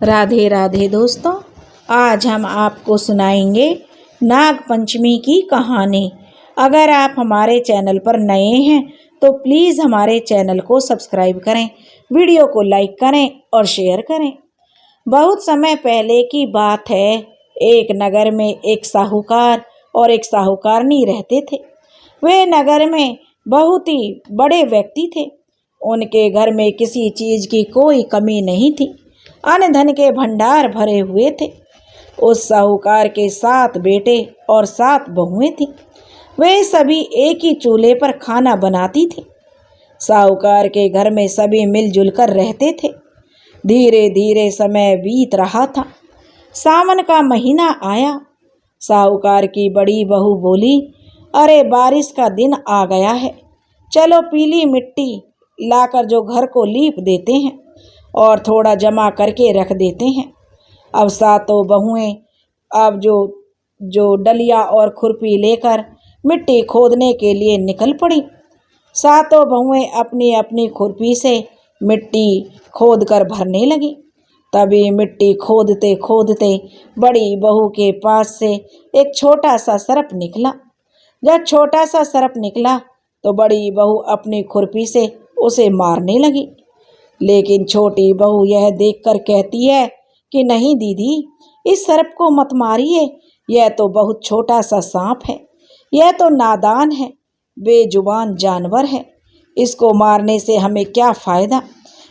राधे राधे दोस्तों, आज हम आपको सुनाएंगे नाग पंचमी की कहानी। अगर आप हमारे चैनल पर नए हैं तो प्लीज़ हमारे चैनल को सब्सक्राइब करें, वीडियो को लाइक करें और शेयर करें। बहुत समय पहले की बात है। एक नगर में एक साहूकार और एक साहूकारनी रहते थे। वे नगर में बहुत ही बड़े व्यक्ति थे। उनके घर में किसी चीज़ की कोई कमी नहीं थी। अन्न धन के भंडार भरे हुए थे। उस साहूकार के 7 बेटे और 7 बहुएं थीं। वे सभी एक ही चूल्हे पर खाना बनाती थीं। साहूकार के घर में सभी मिलजुल कर रहते थे। धीरे धीरे समय बीत रहा था। सावन का महीना आया। साहूकार की बड़ी बहू बोली, अरे बारिश का दिन आ गया है, चलो पीली मिट्टी लाकर जो घर को लीप देते हैं और थोड़ा जमा करके रख देते हैं। अब सातों बहुएं अब जो डलिया और खुरपी लेकर मिट्टी खोदने के लिए निकल पड़ी। सातों बहुएं अपनी अपनी खुरपी से मिट्टी खोदकर भरने लगी। तभी मिट्टी खोदते खोदते बड़ी बहू के पास से एक छोटा सा सर्प निकला। जब छोटा सा सर्प निकला तो बड़ी बहू अपनी खुरपी से उसे मारने लगी। लेकिन छोटी बहू यह देखकर कहती है कि नहीं दीदी, इस सर्प को मत मारिए, यह तो बहुत छोटा सा सांप है, यह तो नादान है, बेजुबान जानवर है, इसको मारने से हमें क्या फ़ायदा,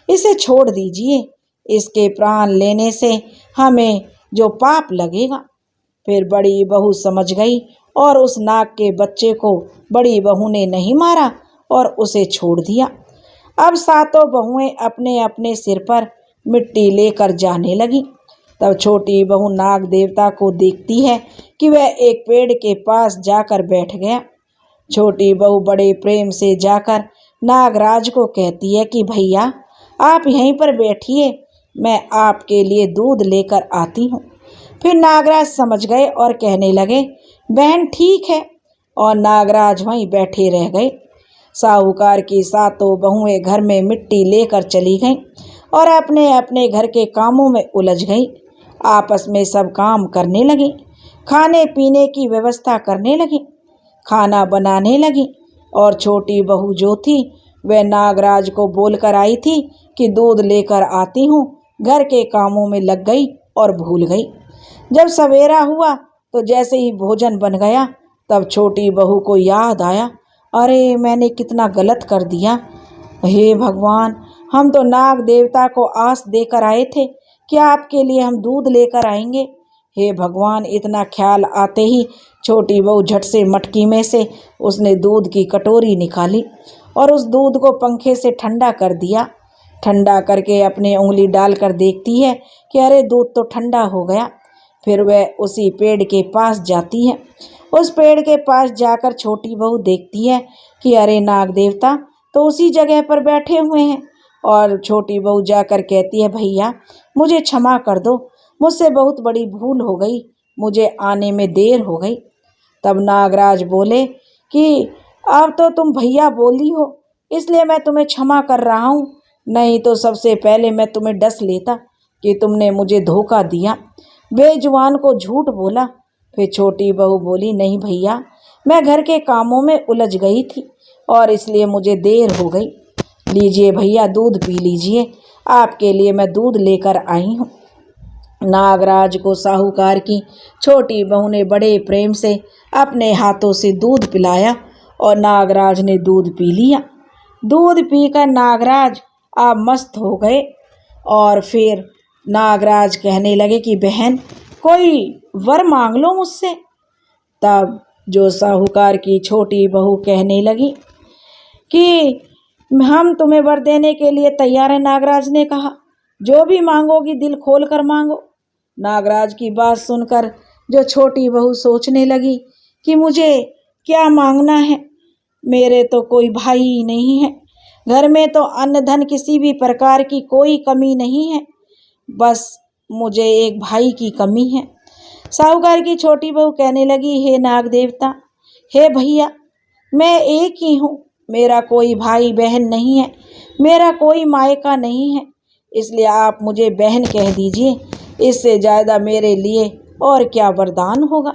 इसे छोड़ दीजिए, इसके प्राण लेने से हमें जो पाप लगेगा। फिर बड़ी बहू समझ गई और उस नाग के बच्चे को बड़ी बहू ने नहीं मारा और उसे छोड़ दिया। अब सातों बहुएं अपने अपने सिर पर मिट्टी लेकर जाने लगी। तब छोटी बहू नाग देवता को देखती है कि वह एक पेड़ के पास जाकर बैठ गया। छोटी बहू बड़े प्रेम से जाकर नागराज को कहती है कि भैया आप यहीं पर बैठिए, मैं आपके लिए दूध लेकर आती हूँ। फिर नागराज समझ गए और कहने लगे, बहन ठीक है, और नागराज वहीं बैठे रह गए। साहूकार की सातों बहुएं घर में मिट्टी लेकर चली गईं और अपने अपने घर के कामों में उलझ गईं। आपस में सब काम करने लगीं, खाने पीने की व्यवस्था करने लगीं, खाना बनाने लगीं। और छोटी बहू जो थी वह नागराज को बोलकर आई थी कि दूध लेकर आती हूँ, घर के कामों में लग गई और भूल गई। जब सवेरा हुआ तो जैसे ही भोजन बन गया तब छोटी बहू को याद आया, अरे मैंने कितना गलत कर दिया। हे भगवान, हम तो नाग देवता को आस देकर आए थे कि आपके लिए हम दूध लेकर आएंगे। हे भगवान, इतना ख्याल आते ही छोटी बहू झट से मटकी में से उसने दूध की कटोरी निकाली और उस दूध को पंखे से ठंडा कर दिया। ठंडा करके अपनी उंगली डालकर देखती है कि अरे दूध तो ठंडा हो गया। फिर वह उसी पेड़ के पास जाती है। उस पेड़ के पास जाकर छोटी बहू देखती है कि अरे नाग देवता तो उसी जगह पर बैठे हुए हैं। और छोटी बहू जाकर कहती है, भैया मुझे क्षमा कर दो, मुझसे बहुत बड़ी भूल हो गई, मुझे आने में देर हो गई। तब नागराज बोले कि अब तो तुम भैया बोली हो इसलिए मैं तुम्हें क्षमा कर रहा हूँ, नहीं तो सबसे पहले मैं तुम्हें डस लेता कि तुमने मुझे धोखा दिया, बेजुबान को झूठ बोला। फिर छोटी बहू बोली, नहीं भैया, मैं घर के कामों में उलझ गई थी और इसलिए मुझे देर हो गई। लीजिए भैया दूध पी लीजिए, आपके लिए मैं दूध लेकर आई हूँ। नागराज को साहूकार की छोटी बहू ने बड़े प्रेम से अपने हाथों से दूध पिलाया और नागराज ने दूध पी लिया। दूध पीकर नागराज आप मस्त हो गए और फिर नागराज कहने लगे कि बहन कोई वर मांग लो मुझसे। तब जो साहूकार की छोटी बहू कहने लगी कि हम तुम्हें वर देने के लिए तैयार हैं। नागराज ने कहा, जो भी मांगोगी दिल खोल कर मांगो। नागराज की बात सुनकर जो छोटी बहू सोचने लगी कि मुझे क्या मांगना है, मेरे तो कोई भाई ही नहीं है, घर में तो अन्न धन किसी भी प्रकार की कोई कमी नहीं है, बस मुझे एक भाई की कमी है। साहूकार की छोटी बहू कहने लगी, हे नाग देवता, हे भैया, मैं एक ही हूँ, मेरा कोई भाई बहन नहीं है, मेरा कोई मायका नहीं है, इसलिए आप मुझे बहन कह दीजिए, इससे ज़्यादा मेरे लिए और क्या वरदान होगा।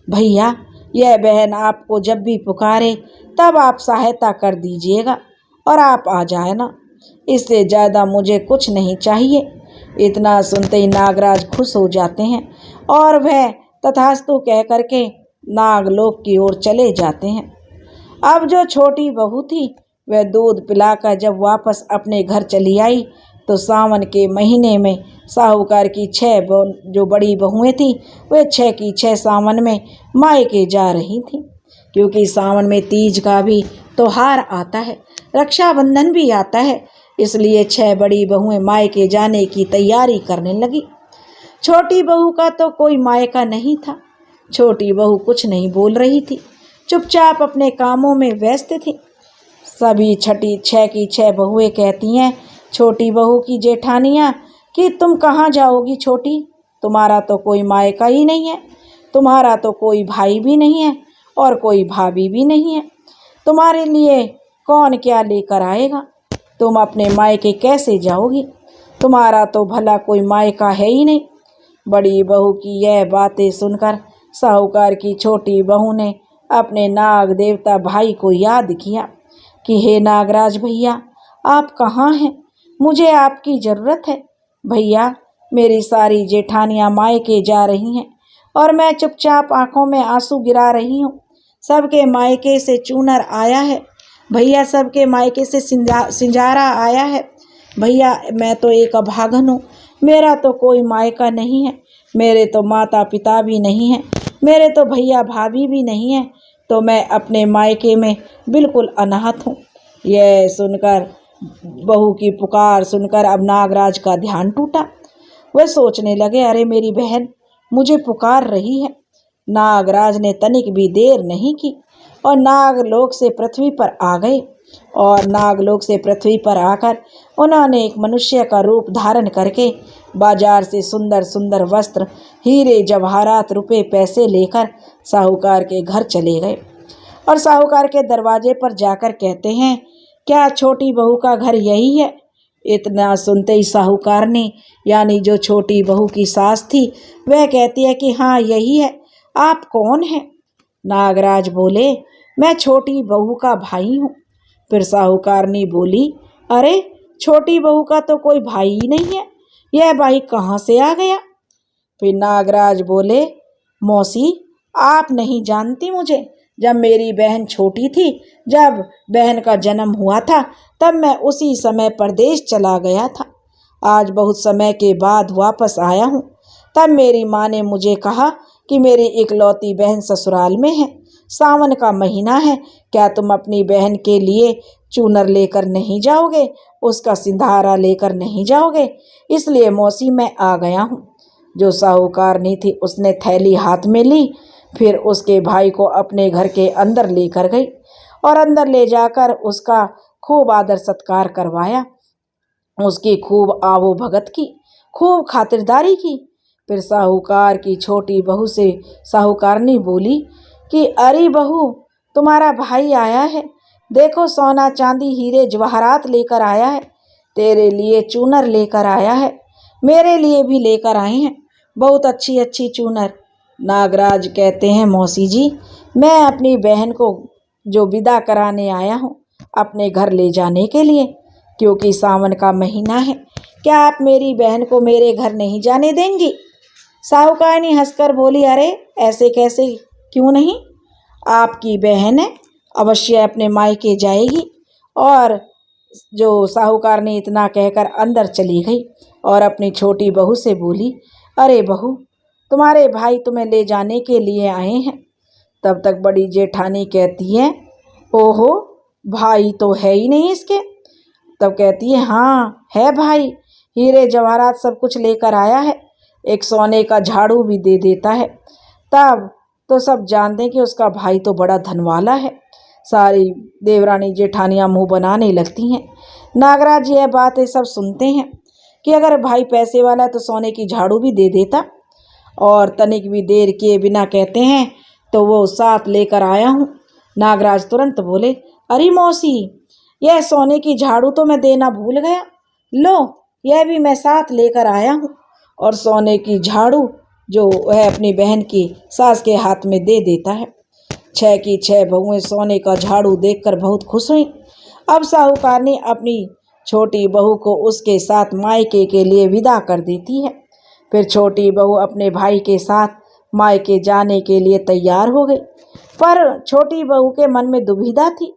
भैया, यह बहन आपको जब भी पुकारे तब आप सहायता कर दीजिएगा और आप आ जाए ना, इससे ज़्यादा मुझे कुछ नहीं चाहिए। इतना सुनते ही नागराज खुश हो जाते हैं और वह तथास्तु कह करके नागलोक की ओर चले जाते हैं। अब जो छोटी बहू थी वह दूध पिलाकर जब वापस अपने घर चली आई तो सावन के महीने में साहूकार की 6 जो बड़ी बहुएं थीं वे 6 की 6 सावन में मायके जा रही थीं, क्योंकि सावन में तीज का भी त्योहार आता है, रक्षाबंधन भी आता है, इसलिए 6 बड़ी बहुएं मायके जाने की तैयारी करने लगी। छोटी बहू का तो कोई मायका नहीं था। छोटी बहू कुछ नहीं बोल रही थी, चुपचाप अपने कामों में व्यस्त थी। सभी 6 की 6 बहुएं कहती हैं छोटी बहू की जेठानियाँ कि तुम कहाँ जाओगी छोटी, तुम्हारा तो कोई मायका ही नहीं है, तुम्हारा तो कोई भाई भी नहीं है और कोई भाभी भी नहीं है, तुम्हारे लिए कौन क्या लेकर आएगा, तुम अपने मायके कैसे जाओगी, तुम्हारा तो भला कोई मायका है ही नहीं। बड़ी बहू की यह बातें सुनकर साहूकार की छोटी बहू ने अपने नाग देवता भाई को याद किया कि हे नागराज भैया, आप कहाँ हैं, मुझे आपकी ज़रूरत है। भैया, मेरी सारी जेठानियाँ मायके जा रही हैं और मैं चुपचाप आंखों में आंसू गिरा रही हूँ। सबके मायके से चूनर आया है भैया, सबके मायके से सिंजारा आया है भैया, मैं तो एक अभागन हूँ, मेरा तो कोई मायका नहीं है, मेरे तो माता पिता भी नहीं हैं, मेरे तो भैया भाभी भी नहीं हैं, तो मैं अपने मायके में बिल्कुल अनाथ हूँ। यह सुनकर बहू की पुकार सुनकर अब नागराज का ध्यान टूटा। वह सोचने लगे, अरे मेरी बहन मुझे पुकार रही है। नागराज ने तनिक भी देर नहीं की और नागलोक से पृथ्वी पर आ गए और नागलोक से पृथ्वी पर आकर उन्होंने एक मनुष्य का रूप धारण करके बाजार से सुंदर सुंदर वस्त्र, हीरे जवाहरात, रुपए पैसे लेकर साहूकार के घर चले गए और साहूकार के दरवाजे पर जाकर कहते हैं, क्या छोटी बहू का घर यही है? इतना सुनते ही साहूकार ने, यानी जो छोटी बहू की सास थी, वह कहती है कि हाँ यही है, आप कौन हैं? नागराज बोले, मैं छोटी बहू का भाई हूँ। फिर साहूकारनी बोली, अरे छोटी बहू का तो कोई भाई ही नहीं है, यह भाई कहाँ से आ गया? फिर नागराज बोले, मौसी आप नहीं जानती मुझे, जब मेरी बहन छोटी थी, जब बहन का जन्म हुआ था तब मैं उसी समय परदेश चला गया था। आज बहुत समय के बाद वापस आया हूँ। तब मेरी माँ ने मुझे कहा कि मेरी इकलौती बहन ससुराल में है, सावन का महीना है, क्या तुम अपनी बहन के लिए चूनर लेकर नहीं जाओगे, उसका सिंधारा लेकर नहीं जाओगे? इसलिए मौसी मैं आ गया हूँ। जो साहूकारनी थी उसने थैली हाथ में ली, फिर उसके भाई को अपने घर के अंदर लेकर गई और अंदर ले जाकर उसका खूब आदर सत्कार करवाया, उसकी खूब आवो भगत की, खूब खातिरदारी की। फिर साहूकार की छोटी बहू से साहूकारनी बोली कि अरे बहू, तुम्हारा भाई आया है, देखो सोना चांदी हीरे जवाहरात लेकर आया है, तेरे लिए चूनर लेकर आया है, मेरे लिए भी लेकर आए हैं, बहुत अच्छी अच्छी चूनर। नागराज कहते हैं, मौसी जी मैं अपनी बहन को जो विदा कराने आया हूँ अपने घर ले जाने के लिए, क्योंकि सावन का महीना है, क्या आप मेरी बहन को मेरे घर नहीं जाने देंगी? साहूकारनी हंसकर बोली, अरे ऐसे कैसे, क्यों नहीं, आपकी बहन है, अवश्य अपने मायके जाएगी। और जो साहूकार ने इतना कहकर अंदर चली गई और अपनी छोटी बहू से बोली, अरे बहू, तुम्हारे भाई तुम्हें ले जाने के लिए आए हैं। तब तक बड़ी जेठानी कहती है, ओहो भाई तो है ही नहीं इसके। तब कहती है, हाँ है भाई, हीरे जवाहरात सब कुछ लेकर आया है, एक सोने का झाड़ू भी दे देता है। तब तो सब जानते हैं कि उसका भाई तो बड़ा धनवाला है। सारी देवरानी जेठानियाँ मुंह बनाने लगती हैं। नागराज यह बातें सब सुनते हैं कि अगर भाई पैसे वाला है तो सोने की झाड़ू भी दे देता, और तनिक भी देर किए बिना कहते हैं, तो वो साथ लेकर आया हूँ। नागराज तुरंत बोले, अरे मौसी, यह सोने की झाड़ू तो मैं देना भूल गया, लो यह भी मैं साथ लेकर आया हूँ। और सोने की झाड़ू जो वह अपनी बहन की सास के हाथ में दे देता है। 6 की 6 बहुएं सोने का झाड़ू देखकर बहुत खुश हुई। अब साहूकार ने अपनी छोटी बहू को उसके साथ मायके के लिए विदा कर देती है। फिर छोटी बहू अपने भाई के साथ मायके जाने के लिए तैयार हो गई। पर छोटी बहू के मन में दुविधा थी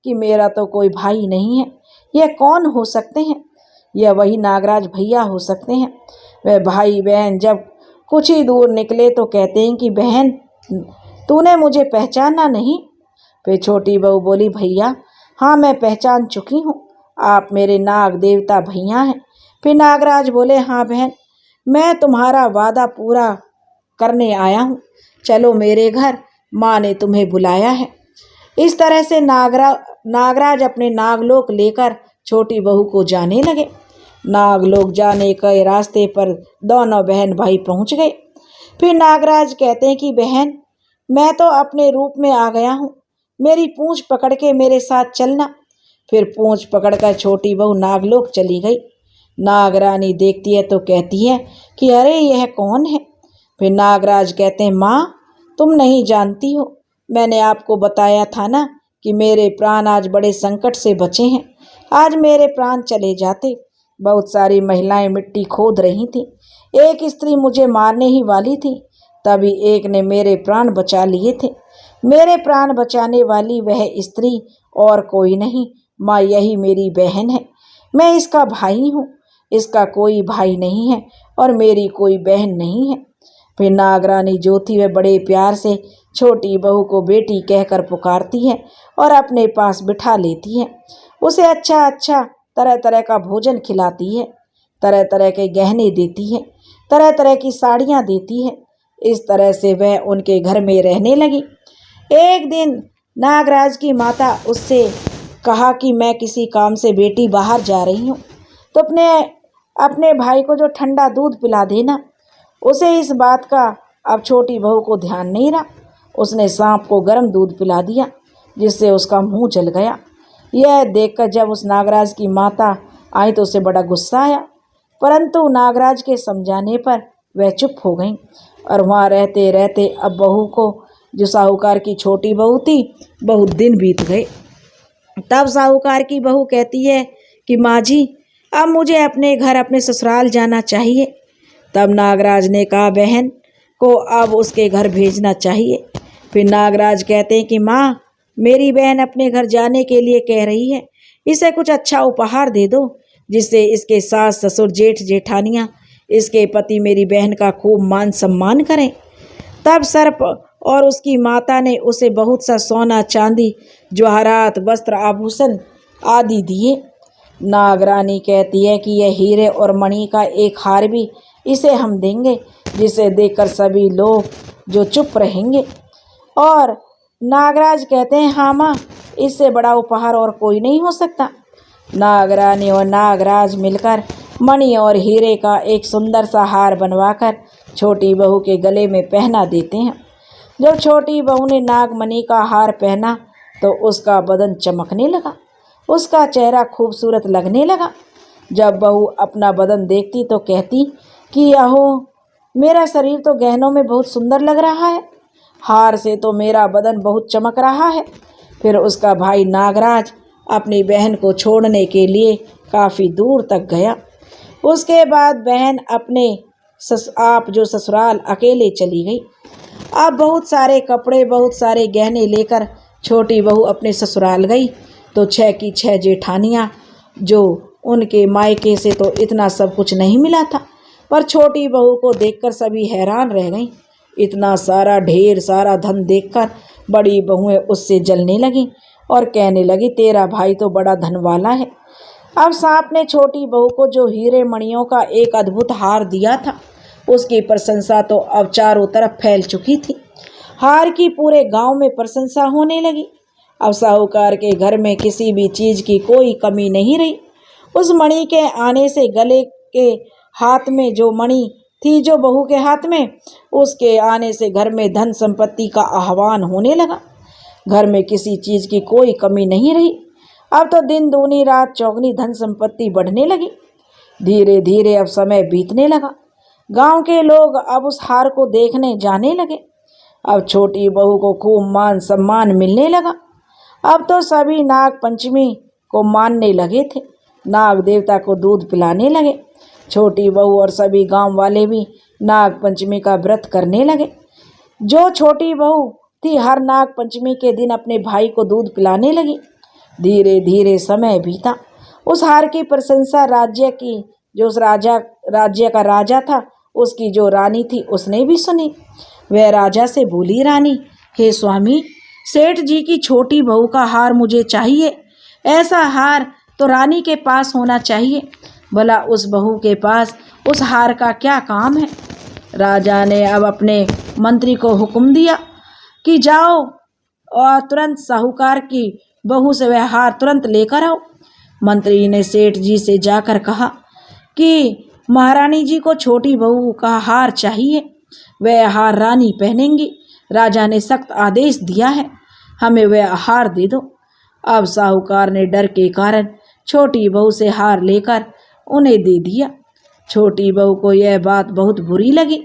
कि मेरा तो कोई भाई नहीं है, यह कौन हो सकते हैं? यह वही नागराज भैया हो सकते हैं। वह भाई बहन जब कुछ ही दूर निकले तो कहते हैं कि बहन, तूने मुझे पहचाना नहीं? फिर छोटी बहू बोली, भैया हाँ, मैं पहचान चुकी हूँ, आप मेरे नाग देवता भैया हैं। फिर नागराज बोले, हाँ बहन, मैं तुम्हारा वादा पूरा करने आया हूँ, चलो मेरे घर, माँ ने तुम्हें बुलाया है। इस तरह से नागराज अपने नागलोक लेकर छोटी बहू को जाने लगे। नागलोक जाने के रास्ते पर दोनों बहन भाई पहुँच गए। फिर नागराज कहते हैं कि बहन, मैं तो अपने रूप में आ गया हूँ, मेरी पूँछ पकड़ के मेरे साथ चलना। फिर पूँछ पकड़कर छोटी बहू नागलोक चली गई। नागरानी देखती है तो कहती है कि अरे यह कौन है? फिर नागराज कहते हैं, माँ तुम नहीं जानती हो, मैंने आपको बताया था ना कि मेरे प्राण आज बड़े संकट से बचे हैं। आज मेरे प्राण चले जाते। बहुत सारी महिलाएं मिट्टी खोद रही थीं। एक स्त्री मुझे मारने ही वाली थी, तभी एक ने मेरे प्राण बचा लिए थे। मेरे प्राण बचाने वाली वह स्त्री और कोई नहीं, माँ यही मेरी बहन है। मैं इसका भाई हूँ, इसका कोई भाई नहीं है और मेरी कोई बहन नहीं है। फिर नागरानी जो थी वह बड़े प्यार से छोटी बहू को बेटी कहकर पुकारती है और अपने पास बिठा लेती है। उसे अच्छा अच्छा तरह तरह का भोजन खिलाती है, तरह तरह के गहने देती है, तरह तरह की साड़ियाँ देती है। इस तरह से वह उनके घर में रहने लगी। एक दिन नागराज की माता उससे कहा कि मैं किसी काम से बेटी बाहर जा रही हूँ, तो अपने भाई को जो ठंडा दूध पिला देना। उसे इस बात का अब छोटी बहू को ध्यान नहीं रहा। उसने सांप को गर्म दूध पिला दिया, जिससे उसका मुंह जल गया। यह देखकर जब उस नागराज की माता आई तो उसे बड़ा गुस्सा आया, परंतु नागराज के समझाने पर वह चुप हो गई। और वहाँ रहते रहते अब बहू को, जो साहूकार की छोटी बहू थी, बहुत दिन बीत गए। तब साहूकार की बहू कहती है कि माँ जी, अब मुझे अपने घर, अपने ससुराल जाना चाहिए। तब नागराज ने कहा, बहन को अब उसके घर भेजना चाहिए। फिर नागराज कहते हैं कि माँ, मेरी बहन अपने घर जाने के लिए कह रही है, इसे कुछ अच्छा उपहार दे दो, जिससे इसके सास ससुर जेठ जेठानियाँ, इसके पति मेरी बहन का खूब मान सम्मान करें। तब सर्प और उसकी माता ने उसे बहुत सा सोना चांदी, जवाहरात, वस्त्र, आभूषण आदि दिए। नागरानी कहती है कि यह हीरे और मणि का एक हार भी इसे हम देंगे, जिसे देखकर सभी लोग जो चुप रहेंगे। और नागराज कहते हैं, हाँ माँ, इससे बड़ा उपहार और कोई नहीं हो सकता। नागरानी और नागराज मिलकर मणि और हीरे का एक सुंदर सा हार बनवाकर छोटी बहू के गले में पहना देते हैं। जब छोटी बहू ने नागमणि का हार पहना तो उसका बदन चमकने लगा, उसका चेहरा खूबसूरत लगने लगा। जब बहू अपना बदन देखती तो कहती कि अहो, मेरा शरीर तो गहनों में बहुत सुंदर लग रहा है, हार से तो मेरा बदन बहुत चमक रहा है। फिर उसका भाई नागराज अपनी बहन को छोड़ने के लिए काफ़ी दूर तक गया। उसके बाद बहन अपने आप जो ससुराल अकेले चली गई। अब बहुत सारे कपड़े, बहुत सारे गहने लेकर छोटी बहू अपने ससुराल गई तो 6 की 6 जेठानियाँ, जो उनके मायके से तो इतना सब कुछ नहीं मिला था, पर छोटी बहू को देखकर सभी हैरान रह गईं। इतना सारा ढेर सारा धन देखकर बड़ी बहुएं उससे जलने लगीं और कहने लगी, तेरा भाई तो बड़ा धन वाला है। अब सांप ने छोटी बहू को जो हीरे मणियों का एक अद्भुत हार दिया था, उसकी प्रशंसा तो अब चारों तरफ फैल चुकी थी। हार की पूरे गांव में प्रशंसा होने लगी। अब साहूकार के घर में किसी भी चीज़ की कोई कमी नहीं रही। उस मणि के आने से गले के हाथ में जो मणि थी, जो बहू के हाथ में, उसके आने से घर में धन संपत्ति का आह्वान होने लगा। घर में किसी चीज़ की कोई कमी नहीं रही। अब तो दिन दूनी रात चौगनी धन संपत्ति बढ़ने लगी। धीरे धीरे अब समय बीतने लगा। गांव के लोग अब उस हार को देखने जाने लगे। अब छोटी बहू को खूब मान सम्मान मिलने लगा। अब तो सभी नाग पंचमी को मानने लगे थे, नाग देवता को दूध पिलाने लगे। छोटी बहू और सभी गांव वाले भी नाग पंचमी का व्रत करने लगे। जो छोटी बहू थी हर नाग पंचमी के दिन अपने भाई को दूध पिलाने लगी। धीरे धीरे समय बीता। उस हार की प्रशंसा राज्य की जो उस राज्य का राजा था, उसकी जो रानी थी, उसने भी सुनी। वह राजा से बोली, रानी, हे स्वामी, सेठ जी की छोटी बहू का हार मुझे चाहिए। ऐसा हार तो रानी के पास होना चाहिए। भला उस बहू के पास उस हार का क्या काम है। राजा ने अब अपने मंत्री को हुक्म दिया कि जाओ और तुरंत साहूकार की बहू से वह हार तुरंत लेकर आओ। मंत्री ने सेठ जी से जाकर कहा कि महारानी जी को छोटी बहू का हार चाहिए, वह हार रानी पहनेंगी। राजा ने सख्त आदेश दिया है, हमें वह हार दे दो। अब साहूकार ने डर के कारण छोटी बहू से हार लेकर उन्हें दे दिया। छोटी बहू को यह बात बहुत बुरी लगी।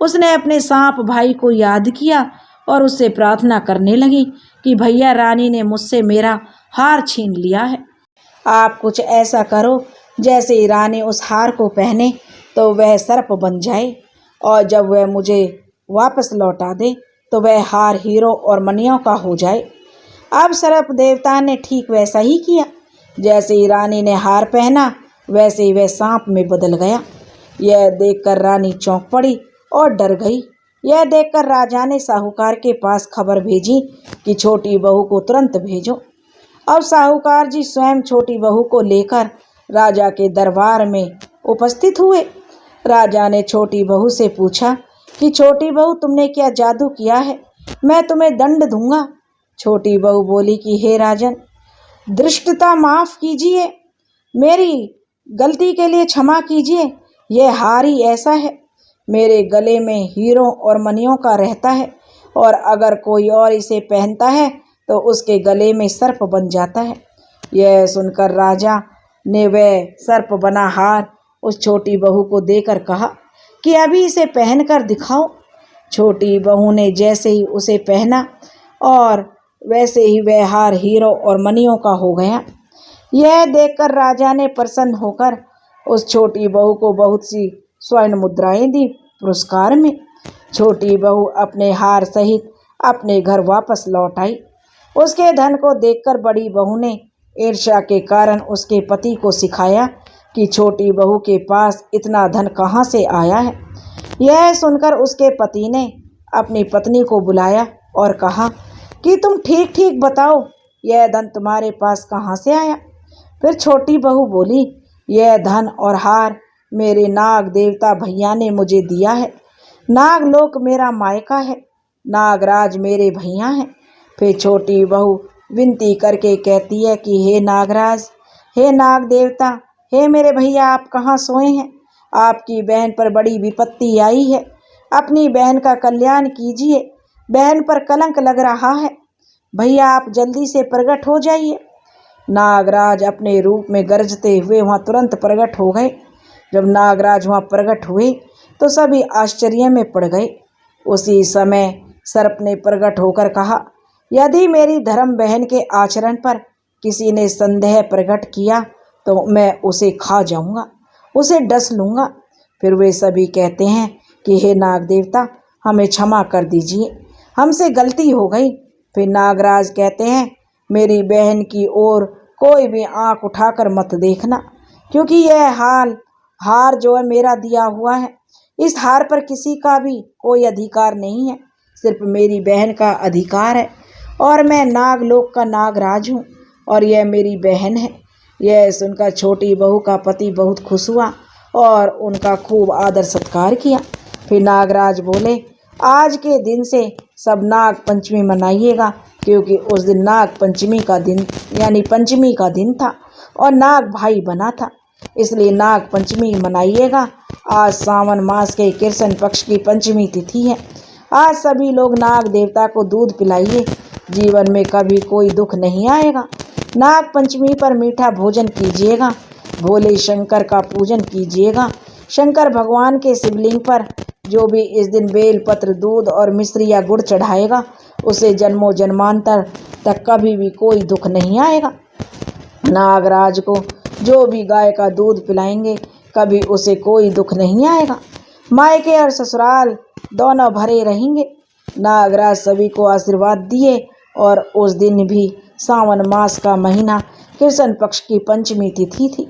उसने अपने सांप भाई को याद किया और उससे प्रार्थना करने लगी कि भैया, रानी ने मुझसे मेरा हार छीन लिया है। आप कुछ ऐसा करो जैसे ही रानी उस हार को पहने तो वह सर्प बन जाए, और जब वह मुझे वापस लौटा दे तो वह हार हीरो और मणियों का हो जाए। अब सर्प देवता ने ठीक वैसा ही किया। जैसे ही रानी ने हार पहना, वैसे ही वह सांप में बदल गया। यह देखकर रानी चौंक पड़ी और डर गई। यह देखकर राजा ने साहूकार के पास खबर भेजी कि छोटी बहू को तुरंत भेजो। अब साहूकार जी स्वयं छोटी बहू को लेकर राजा के दरबार में उपस्थित हुए। राजा ने छोटी बहू से पूछा कि छोटी बहू, तुमने क्या जादू किया है, मैं तुम्हें दंड दूंगा। छोटी बहू बोली कि हे राजन, धृष्टता माफ कीजिए, मेरी गलती के लिए क्षमा कीजिए। यह हार ही ऐसा है, मेरे गले में हीरों और मणियों का रहता है, और अगर कोई और इसे पहनता है तो उसके गले में सर्प बन जाता है। यह सुनकर राजा ने वह सर्प बना हार उस छोटी बहू को देकर कहा कि अभी इसे पहनकर दिखाओ। छोटी बहू ने जैसे ही उसे पहना और वैसे ही वह हार हीरो और मणियों का हो गया। यह देखकर राजा ने प्रसन्न होकर उस छोटी बहू को बहुत सी स्वर्ण मुद्राएं दी पुरस्कार में। छोटी बहू अपने हार सहित अपने घर वापस लौट आई। उसके धन को देखकर बड़ी बहू ने ईर्ष्या के कारण उसके पति को सिखाया कि छोटी बहू के पास इतना धन कहाँ से आया है। यह सुनकर उसके पति ने अपनी पत्नी को बुलाया और कहा कि तुम ठीक ठीक बताओ, यह धन तुम्हारे पास कहाँ से आया। फिर छोटी बहू बोली, यह धन और हार मेरे नाग देवता भैया ने मुझे दिया है। नागलोक मेरा मायका है, नागराज मेरे भैया हैं। फिर छोटी बहू विनती करके कहती है कि हे नागराज, हे नाग देवता, हे मेरे भैया, आप कहाँ सोए हैं। आपकी बहन पर बड़ी विपत्ति आई है, अपनी बहन का कल्याण कीजिए, बहन पर कलंक लग रहा है। भैया, आप जल्दी से प्रकट हो जाइए। नागराज अपने रूप में गरजते हुए वहाँ तुरंत प्रकट हो गए। जब नागराज वहाँ प्रकट हुए तो सभी आश्चर्य में पड़ गए। उसी समय सर्प ने प्रकट होकर कहा, यदि मेरी धर्म बहन के आचरण पर किसी ने संदेह प्रकट किया तो मैं उसे खा जाऊंगा, उसे डस लूँगा। फिर वे सभी कहते हैं कि हे नाग देवता, हमें क्षमा कर दीजिए, हमसे गलती हो गई। फिर नागराज कहते हैं, मेरी बहन की ओर कोई भी आंख उठाकर मत देखना, क्योंकि यह हार जो है मेरा दिया हुआ है। इस हार पर किसी का भी कोई अधिकार नहीं है, सिर्फ मेरी बहन का अधिकार है, और मैं नागलोक का नागराज हूँ और यह मेरी बहन है। यह सुनकर छोटी बहू का पति बहुत खुश हुआ और उनका खूब आदर सत्कार किया। फिर नागराज बोले, आज के दिन से सब नाग पंचमी मनाइएगा, क्योंकि उस दिन नाग पंचमी का दिन यानी पंचमी का दिन था और नाग भाई बना था, इसलिए नाग पंचमी मनाइएगा। आज सावन मास के कृष्ण पक्ष की पंचमी तिथि है। आज सभी लोग नाग देवता को दूध पिलाइए, जीवन में कभी कोई दुख नहीं आएगा। नाग पंचमी पर मीठा भोजन कीजिएगा, भोले शंकर का पूजन कीजिएगा। शंकर भगवान के शिवलिंग पर जो भी इस दिन बेलपत्र, दूध और मिश्री या गुड़ चढ़ाएगा उसे जन्मों जन्मांतर तक कभी भी कोई दुख नहीं आएगा। नागराज को जो भी गाय का दूध पिलाएंगे कभी उसे कोई दुख नहीं आएगा। मायके और ससुराल दोनों भरे रहेंगे। नागराज सभी को आशीर्वाद दिए और उस दिन भी सावन मास का महीना कृष्ण पक्ष की पंचमी तिथि थी।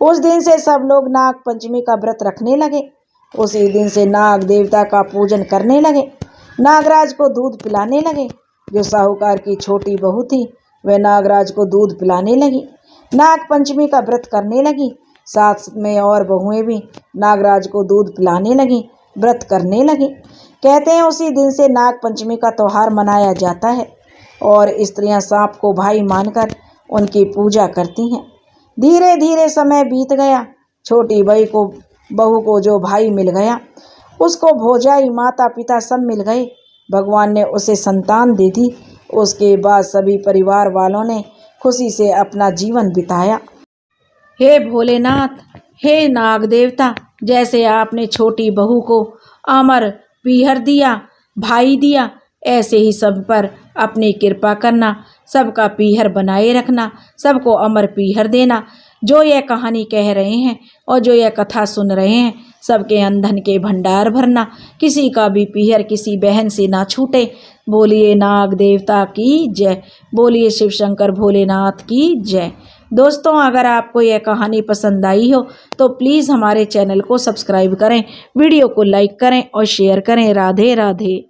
उस दिन से सब लोग नाग पंचमी का व्रत रखने लगे। उसी दिन से नाग देवता का पूजन करने लगे। नागराज को दूध पिलाने लगे। जो साहूकार की छोटी बहू थी वह नागराज को दूध पिलाने लगी, नाग पंचमी का व्रत करने लगी। साथ में और बहुएं भी नागराज को दूध पिलाने लगी, व्रत करने लगी। कहते हैं उसी दिन से नाग पंचमी का त्यौहार मनाया जाता है और स्त्रियां सांप को भाई मानकर उनकी पूजा करती हैं। धीरे धीरे समय बीत गया। छोटी बहू को जो भाई मिल गया उसको भौजाई, माता पिता सब मिल गए। भगवान ने उसे संतान दे दी। उसके बाद सभी परिवार वालों ने खुशी से अपना जीवन बिताया। हे भोलेनाथ, हे नाग देवता, जैसे आपने छोटी बहू को अमर पीहर दिया, भाई दिया, ऐसे ही सब पर अपनी कृपा करना, सबका पीहर बनाए रखना, सबको अमर पीहर देना। जो यह कहानी कह रहे हैं और जो यह कथा सुन रहे हैं सबके अंधन के भंडार भरना, किसी का भी पीहर किसी बहन से ना छूटे। बोलिए नाग देवता की जय, बोलिए शिव शंकर भोलेनाथ की जय। दोस्तों, अगर आपको यह कहानी पसंद आई हो तो प्लीज़ हमारे चैनल को सब्सक्राइब करें, वीडियो को लाइक करें और शेयर करें। राधे राधे।